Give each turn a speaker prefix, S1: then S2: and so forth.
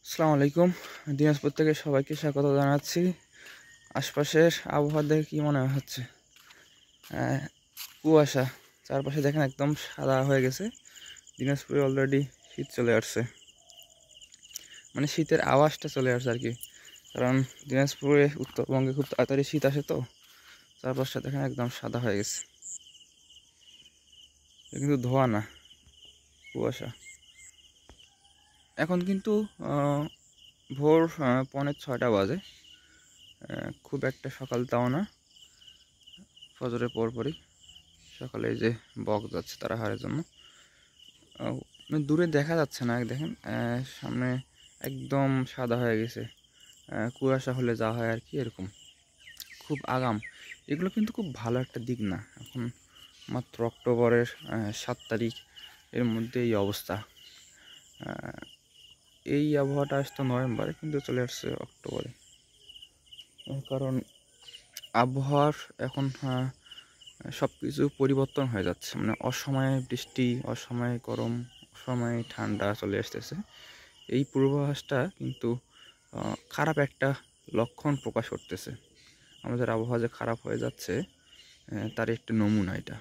S1: আসসালামু আলাইকুম। দিনাজপুর থেকে সবাইকে স্বাগত জানাচ্ছি। আশপাশের আবহাওয়া দেখে কী মনে হচ্ছে? কুয়াশা, চারপাশে দেখেন একদম সাদা হয়ে গেছে। দিনাজপুরে অলরেডি শীত চলে আসছে, মানে শীতের আওয়াজটা চলে আসছে আর কি। কারণ দিনাজপুরে উত্তরবঙ্গে খুব তাড়াতাড়ি শীত আসে, তো চারপাশটা দেখেন একদম সাদা হয়ে গেছে। কিন্তু ধোঁয়া না, কুয়াশা। এখন কিন্তু ভোর 5:45 বাজে। খুব একটা সকাল তাও না, ফজরের পরপরই। সকালে এই যে বক যাচ্ছে তারা হারের জন্য। দূরে দেখা যাচ্ছে না, দেখেন সামনে একদম সাদা হয়ে গেছে। কুয়াশা হলে যা হয় আর কি, এরকম খুব আগাম। এগুলো কিন্তু খুব ভালো একটা দিক না। এখন মাত্র অক্টোবরের 7 তারিখ, এর মধ্যে এই অবস্থা। এই আবহাওয়াটা আসতো নভেম্বরে, কিন্তু চলে আসছে অক্টোবরে। কারণ আবহাওয়ার এখন সব কিছু পরিবর্তন হয়ে যাচ্ছে, মানে অসময়ে বৃষ্টি, অসময়ে গরম, অসময়ে ঠান্ডা চলে আসতেছে। এই পূর্বাভাসটা কিন্তু খারাপ একটা লক্ষণ প্রকাশ করতেছে। আমাদের আবহাওয়া যে খারাপ হয়ে যাচ্ছে, তার একটা নমুনা এটা।